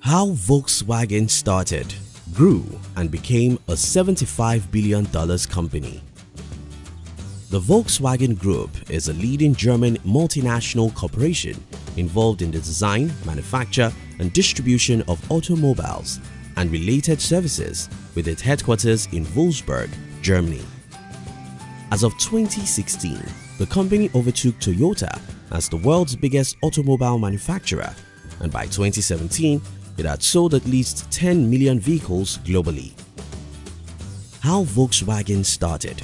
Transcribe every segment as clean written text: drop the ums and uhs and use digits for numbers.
How Volkswagen started, grew, and became a $75 billion company. The Volkswagen Group is a leading German multinational corporation involved in the design, manufacture, and distribution of automobiles and related services with its headquarters in Wolfsburg, Germany. As of 2016, the company overtook Toyota as the world's biggest automobile manufacturer, and by 2017, it had sold at least 10 million vehicles globally. How Volkswagen started.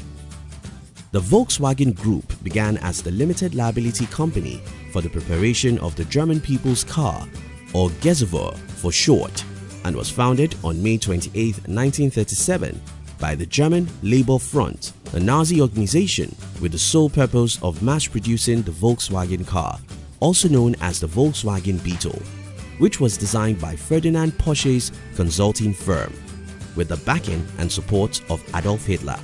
The Volkswagen Group began as the limited liability company for the preparation of the German people's car, or Gesuve for short, and was founded on May 28, 1937 by the German Labour Front, a Nazi organization with the sole purpose of mass-producing the Volkswagen car, also known as the Volkswagen Beetle, which was designed by Ferdinand Porsche's consulting firm, with the backing and support of Adolf Hitler.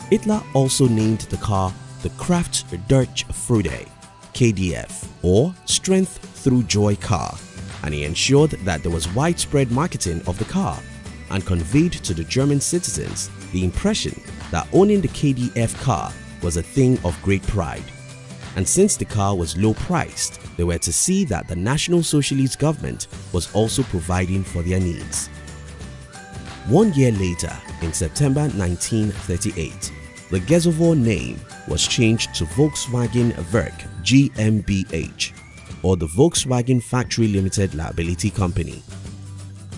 Hitler also named the car the Kraft durch Freude (KDF) or Strength Through Joy car, and he ensured that there was widespread marketing of the car and conveyed to the German citizens the impression that owning the KDF car was a thing of great pride. And since the car was low priced, they were to see that the National Socialist government was also providing for their needs. 1 year later, in September 1938, the Gesuve name was changed to Volkswagen Werk GmbH, or the Volkswagen Factory Limited Liability Company.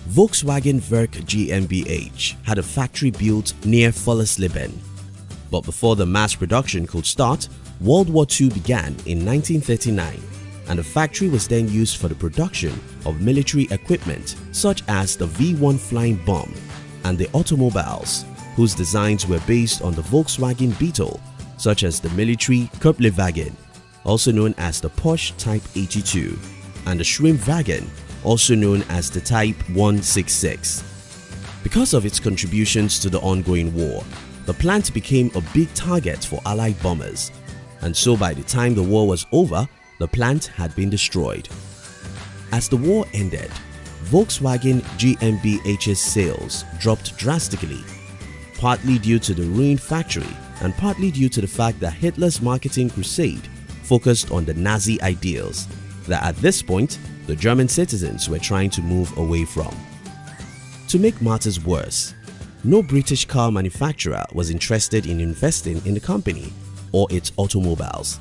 Volkswagen Werk GmbH had a factory built near Vollersleben, but before the mass production could start, World War II began in 1939, and the factory was then used for the production of military equipment such as the V-1 flying bomb and the automobiles, whose designs were based on the Volkswagen Beetle, such as the military Kupplwagen, also known as the Porsche Type 82, and the Schwimmwagen, also known as the Type 166. Because of its contributions to the ongoing war, the plant became a big target for Allied bombers, and so by the time the war was over, the plant had been destroyed. As the war ended, Volkswagen GmbH's sales dropped drastically, partly due to the ruined factory and partly due to the fact that Hitler's marketing crusade focused on the Nazi ideals that at this point the German citizens were trying to move away from. To make matters worse, no British car manufacturer was interested in investing in the company or its automobiles,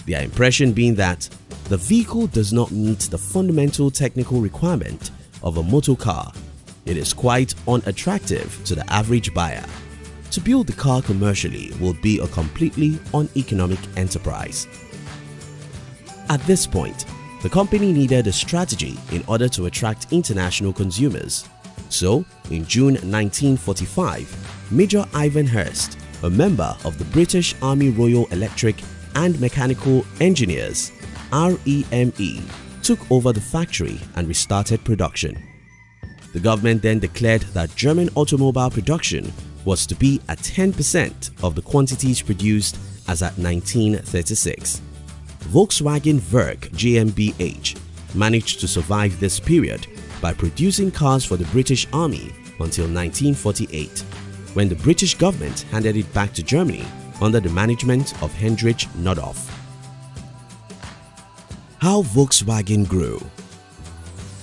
their impression being that the vehicle does not meet the fundamental technical requirement of a motor car. It is quite unattractive to the average buyer. To build the car commercially will be a completely uneconomic enterprise. At this point, the company needed a strategy in order to attract international consumers. So, in June 1945, Major Ivan Hurst, a member of the British Army Royal Electric and Mechanical Engineers (REME), took over the factory and restarted production. The government then declared that German automobile production was to be at 10% of the quantities produced as at 1936. Volkswagen Werk GmbH managed to survive this period by producing cars for the British Army until 1948, when the British government handed it back to Germany under the management of Heinrich Noddauf. How Volkswagen grew.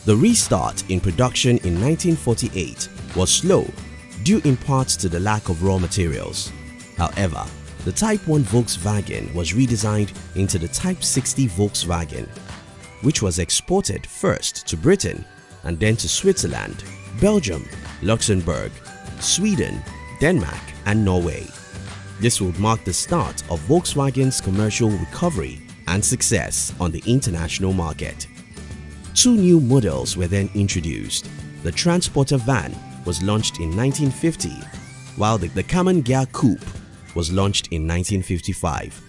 The restart in production in 1948 was slow due in part to the lack of raw materials. However, the Type 1 Volkswagen was redesigned into the Type 60 Volkswagen, which was exported first to Britain and then to Switzerland, Belgium, Luxembourg, Sweden, Denmark, and Norway. This would mark the start of Volkswagen's commercial recovery and success on the international market. Two new models were then introduced. The Transporter van was launched in 1950, while the Kammern Coupe was launched in 1955.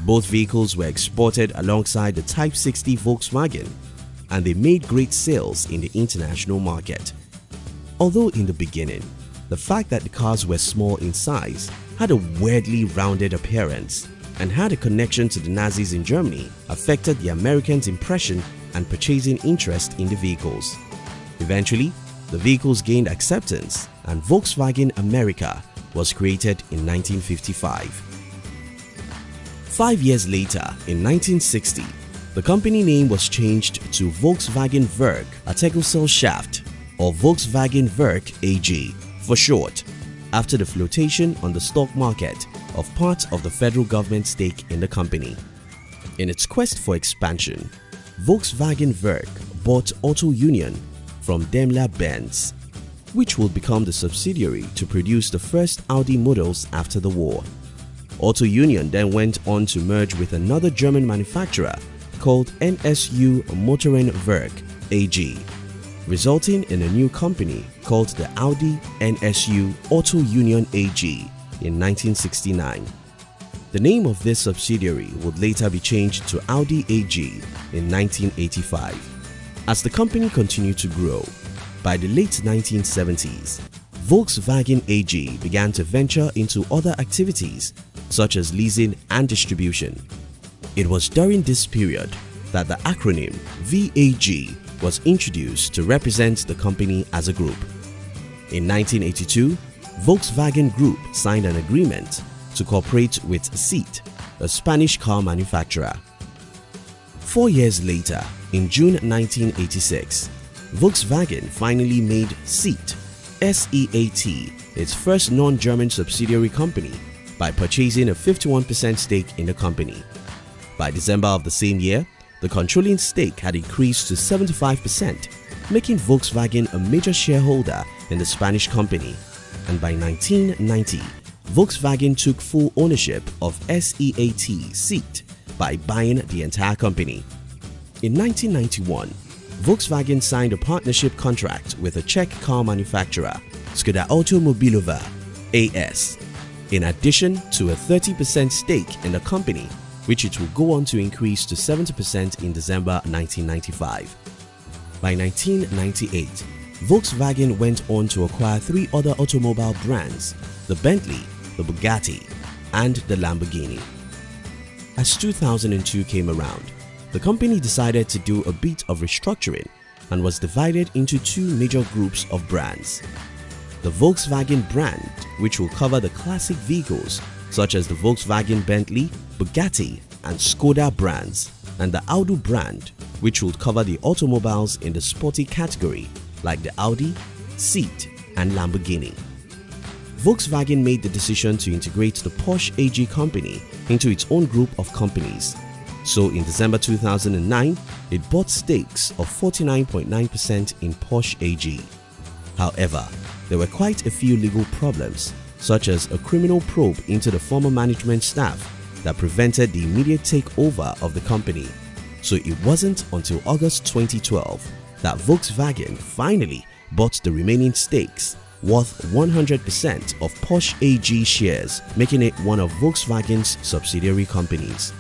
Both vehicles were exported alongside the Type 60 Volkswagen, and they made great sales in the international market. Although in the beginning, the fact that the cars were small in size had a weirdly rounded appearance, and had a connection to the Nazis in Germany affected the Americans' impression and purchasing interest in the vehicles. Eventually, the vehicles gained acceptance and Volkswagen America was created in 1955. 5 years later, in 1960, the company name was changed to Volkswagen Werk Artikelgesellschaft, or Volkswagen Werk AG for short, after the flotation on the stock market of parts of the federal government stake in the company. In its quest for expansion, Volkswagen Werk bought Auto Union from Daimler-Benz, which would become the subsidiary to produce the first Audi models after the war. Auto Union then went on to merge with another German manufacturer called NSU Motorenwerk AG, resulting in a new company called the Audi NSU Auto Union AG in 1969. The name of this subsidiary would later be changed to Audi AG in 1985. As the company continued to grow, by the late 1970s, Volkswagen AG began to venture into other activities such as leasing and distribution. It was during this period that the acronym VAG was introduced to represent the company as a group. In 1982, Volkswagen Group signed an agreement to cooperate with SEAT, a Spanish car manufacturer. 4 years later, in June 1986, Volkswagen finally made SEAT, S-E-A-T, its first non-German subsidiary company by purchasing a 51% stake in the company. By December of the same year, the controlling stake had increased to 75%, making Volkswagen a major shareholder in the Spanish company, and by 1990, Volkswagen took full ownership of SEAT SEAT by buying the entire company. In 1991, Volkswagen signed a partnership contract with a Czech car manufacturer, Skoda Automobilowa AS, in addition to a 30% stake in the company, which it will go on to increase to 70% in December 1995. By 1998, Volkswagen went on to acquire 3 other automobile brands, the Bentley, the Bugatti, and the Lamborghini. As 2002 came around, the company decided to do a bit of restructuring and was divided into 2 major groups of brands. The Volkswagen brand, which will cover the classic vehicles such as the Volkswagen Bentley, Bugatti, and Skoda brands, and the Audi brand, which would cover the automobiles in the sporty category like the Audi, Seat, and Lamborghini. Volkswagen made the decision to integrate the Porsche AG company into its own group of companies. So in December 2009, it bought stakes of 49.9% in Porsche AG. However, there were quite a few legal problems, such as a criminal probe into the former management staff that prevented the immediate takeover of the company. So it wasn't until August 2012 that Volkswagen finally bought the remaining stakes, worth 100% of Porsche AG shares, making it one of Volkswagen's subsidiary companies.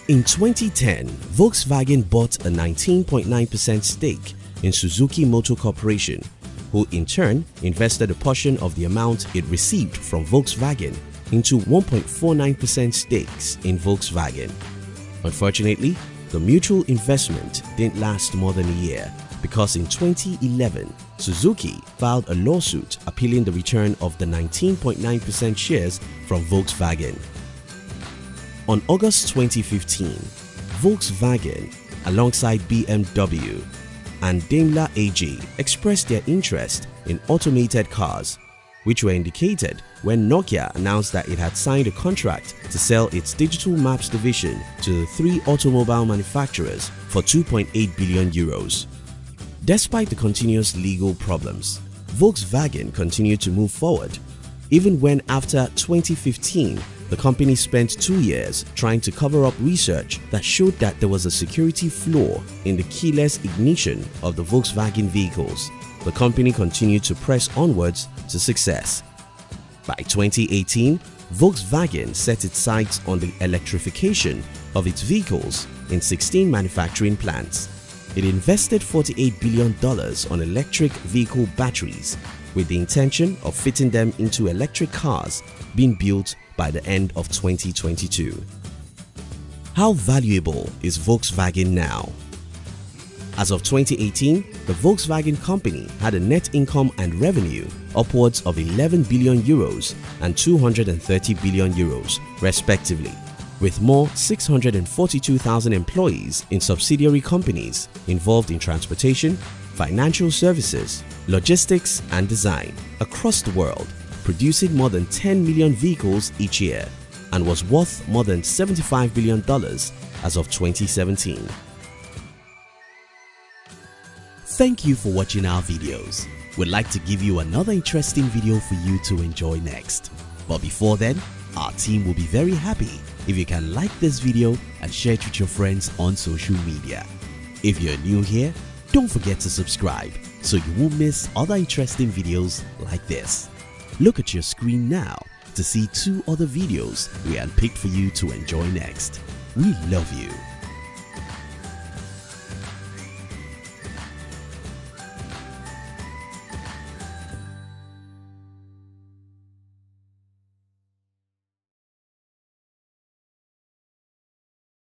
In 2010, Volkswagen bought a 19.9% stake in Suzuki Motor Corporation, who in turn invested a portion of the amount it received from Volkswagen into 1.49% stakes in Volkswagen. Unfortunately, the mutual investment didn't last more than a year because in 2011, Suzuki filed a lawsuit appealing the return of the 19.9% shares from Volkswagen. On August 2015, Volkswagen, alongside BMW and Daimler AG, expressed their interest in automated cars, which were indicated when Nokia announced that it had signed a contract to sell its digital maps division to the 3 automobile manufacturers for 2.8 billion euros. Despite the continuous legal problems, Volkswagen continued to move forward, even when after 2015, the company spent 2 years trying to cover up research that showed that there was a security flaw in the keyless ignition of the Volkswagen vehicles. The company continued to press onwards to success. By 2018, Volkswagen set its sights on the electrification of its vehicles in 16 manufacturing plants. It invested $48 billion on electric vehicle batteries with the intention of fitting them into electric cars being built by the end of 2022. How valuable is Volkswagen now? As of 2018, the Volkswagen company had a net income and revenue upwards of 11 billion euros and 230 billion euros respectively, with more 642,000 employees in subsidiary companies involved in transportation, financial services, logistics and design across the world, producing more than 10 million vehicles each year, and was worth more than $75 billion as of 2017. Thank you for watching our videos. We'd like to give you another interesting video for you to enjoy next. But before then, our team will be very happy if you can like this video and share it with your friends on social media. If you're new here, don't forget to subscribe so you won't miss other interesting videos like this. Look at your screen now to see 2 other videos we handpicked for you to enjoy next. We love you.